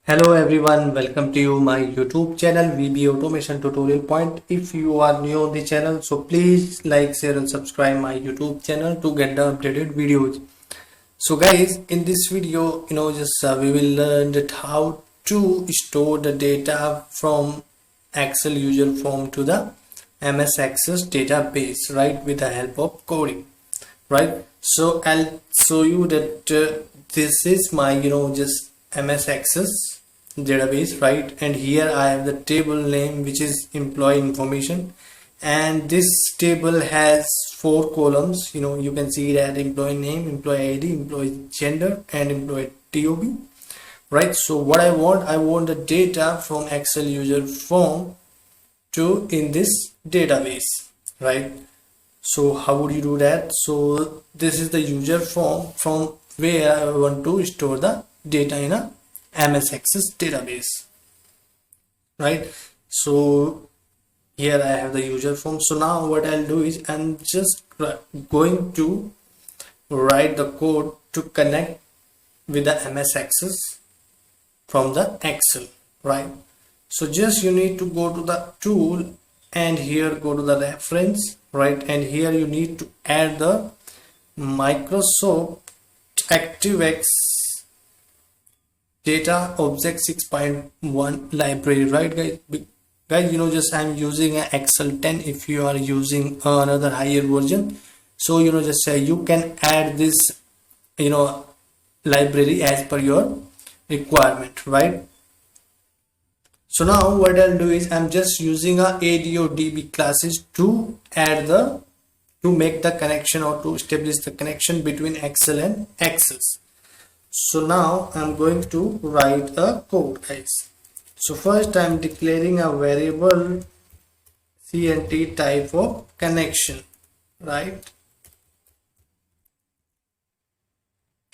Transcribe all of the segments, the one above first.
Hello everyone, welcome to you my YouTube channel VB Automation Tutorial Point. If you are new on the channel, so please like, share and subscribe my YouTube channel to get the updated videos. So guys, in this video, we will learn that how to store the data from Excel user form to the MS Access database, right, with the help of coding, right? So I'll show you that this is my just MS Access database, right? And here I have the table name, which is employee information, and this table has 4 columns. You can see that employee name, employee ID, employee gender and employee TOB, right? So what I want the data from Excel user form to in this database, right? So how would you do that? So this is the user form from where I want to store the data in a MS Access database, right? So here I have the user form. So now what I'll do is I'm just going to write the code to connect with the MS Access from the Excel, right? So just you need to go to the tool and here go to the reference, right? And here you need to add the Microsoft ActiveX data object 6.1 library, right guys? Just I'm using an Excel 10. If you are using another higher version, so just you can add this library as per your requirement, right? So now what I'll do is I'm just using a ADODB classes to make the connection or to establish the connection between Excel and Access. So now I'm going to write a code, guys. So first I'm declaring a variable CNT type of connection, right?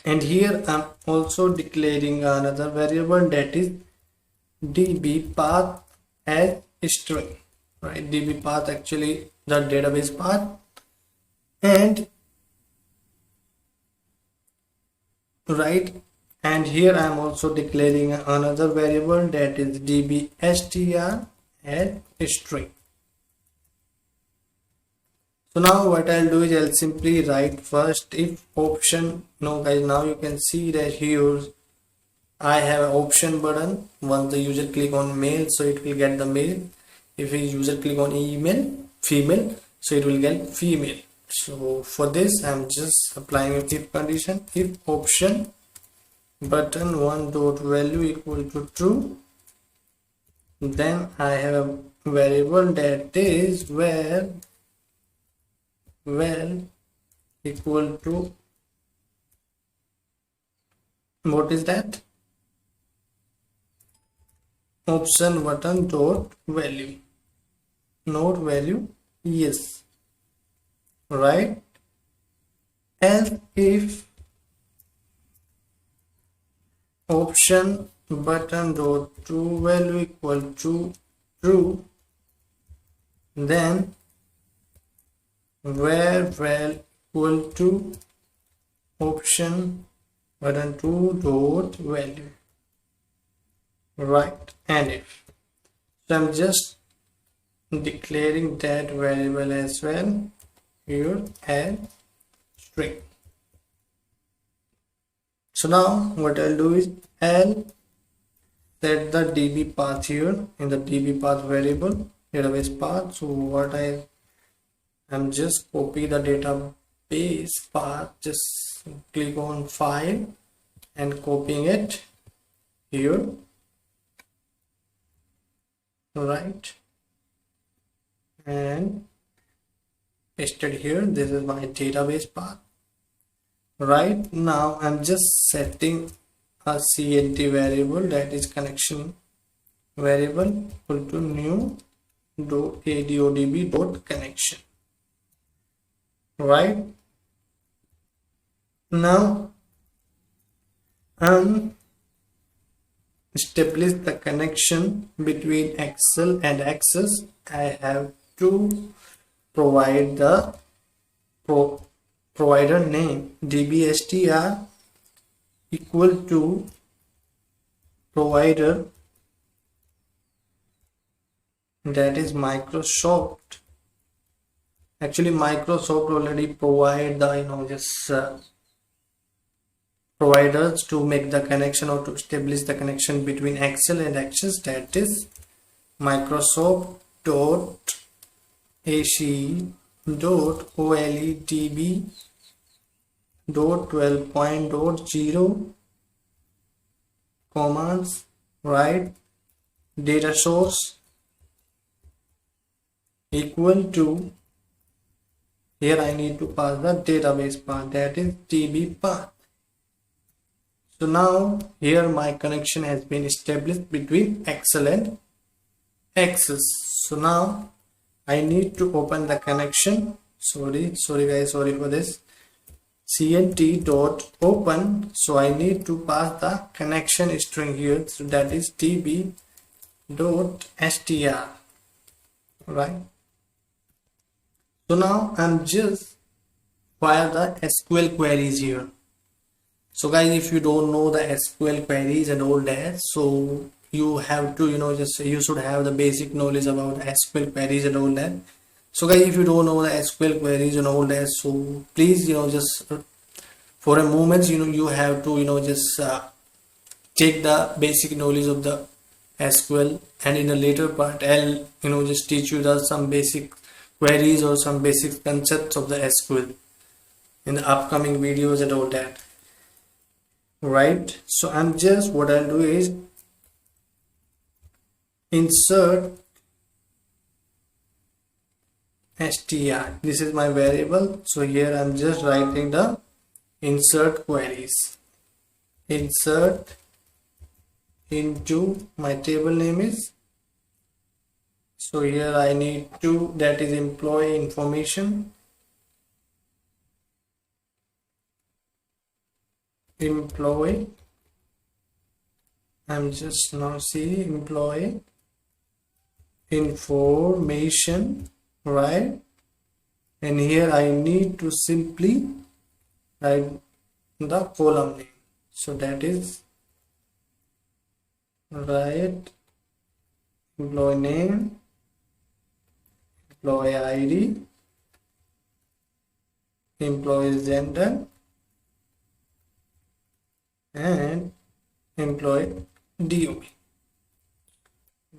And here I'm also declaring another variable, that is db path as string, right? Db path actually the database path, and right, and here I am also declaring another variable, that is dbstr as string. So now what I'll do is I'll simply write first if option. No guys, now you can see that here I have an option button. Once the user click on male, so it will get the male. If a user click on email female, so it will get female. So for this I'm just applying a if condition. If option button one dot value equal to true, then I have a variable that is where equal to, what is that? Option button dot value, not value, yes, right? And if option button dot true value equal to true, then where val equal to option button 2 dot value, right? And if, so I'm just declaring that variable as well here and string. So now what I'll do is I'll set the db path here in the db path variable database path. So what I'm just copy the database path, just click on file and copying it here, right, and pasted here. This is my database path. Right now I'm just setting a CNT variable, that is connection variable, equal to new ADODB dot connection, right? Now establish the connection between Excel and Access. I have to provide the provider name dbstr equal to provider, that is Microsoft. Actually Microsoft already provide the just providers to make the connection or to establish the connection between Excel and Access, that is Microsoft dot AC dot OLEDB dot 12.0 commands, right? Data source equal to, here I need to pass the database path, that is DB path. So now here my connection has been established between Excel and Access. So now I need to open the connection. Sorry guys, sorry for this. CNT dot open. So I need to pass the connection string here. So that is db dot str, right? So now I'm just fire the SQL queries here. So guys, if you don't know the SQL queries and all that, so you have to you should have the basic knowledge about SQL queries and all that. So guys, if you don't know the SQL queries and all that, so please just for a moment you have to just take the basic knowledge of the SQL, and in the later part I'll just teach you some basic queries or some basic concepts of the SQL in the upcoming videos and all that, right? So I'm just, what I'll do is insert str. This is my variable. So here I'm just writing the insert queries. Insert into my table name is, so here I need to, that is employee information, employee. I'm just now see employee information, right? And here I need to simply write the column name. So that is write employee name, employee ID, employee gender, and employee DOB,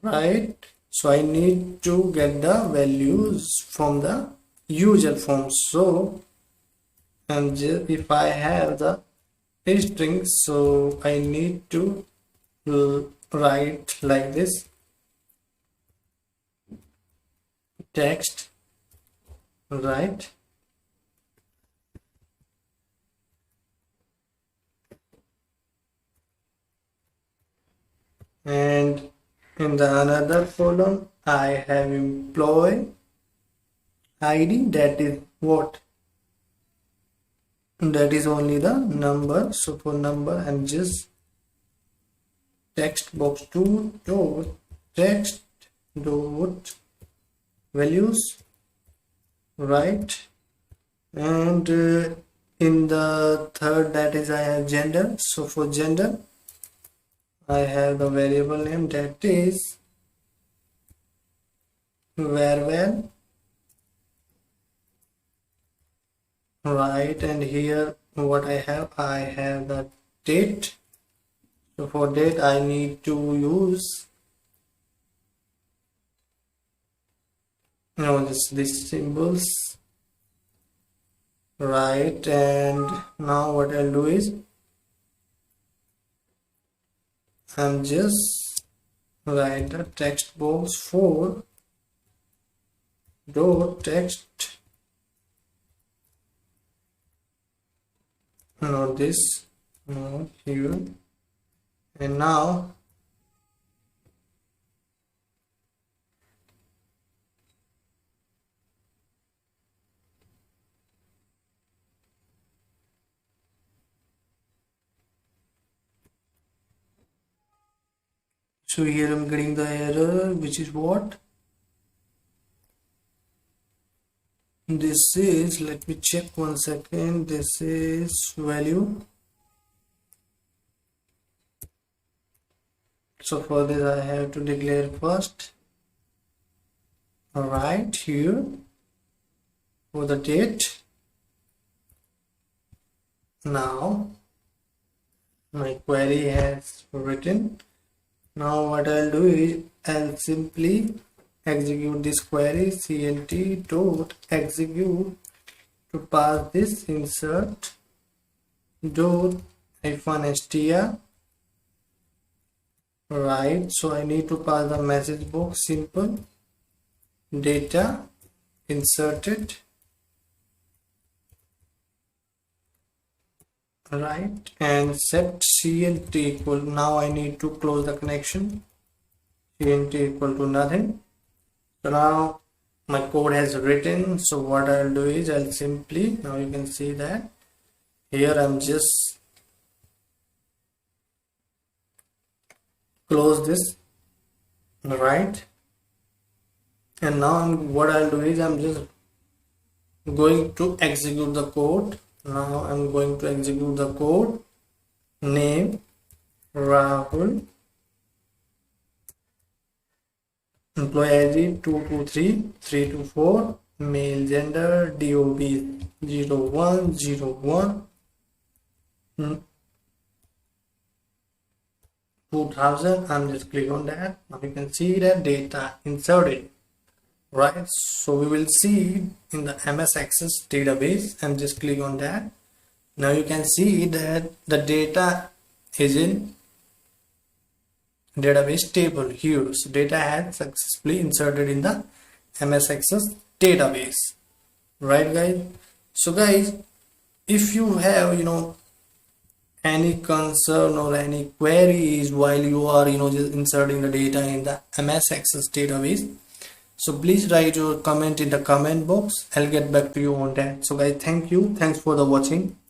right? So I need to get the values from the user form. So and if I have the string, so I need to write like this, text, right? And in the another column I have employee ID, that is what, that is only the number. So for number I'm just text box 2 dot text dot values, right? And in the third, that is I have gender. So for gender I have the variable name, that is varval, right? And here what I have the date. So for date I need to use just these symbols, right? And now what I'll do is I'm just write the text box 4 dot text, not this, no, here. And now so here I'm getting the error, which is what this is. Let me check 1 second. This is value So for this I have to declare first right here for the date. Now my query has written. Now what I'll do is I'll simply execute this query cnt dot execute to pass this insert dot -str. Right, so I need to pass the message box simple data inserted. Right, and set cnt equal. Now I need to close the connection. Cnt equal to nothing. So now my code has written. So what I'll do is I'll simply, now you can see that here I'm just close this, right, and now what I'll do is I'm just going to execute the code. Now I'm going to execute the code. Name Rahul, employee ID 223324, male, gender DOB 0101, 2000. I'm just click on that. Now you can see that data inserted. Right, so we will see in the MS Access database. I'm just click on that. Now you can see that the data is in database table here. So data has successfully inserted in the MS Access database. Right guys, so guys, if you have any concern or any queries while you are just inserting the data in the MS Access database, so please write your comment in the comment box. I'll get back to you on that. So guys, thank you, thanks for the watching.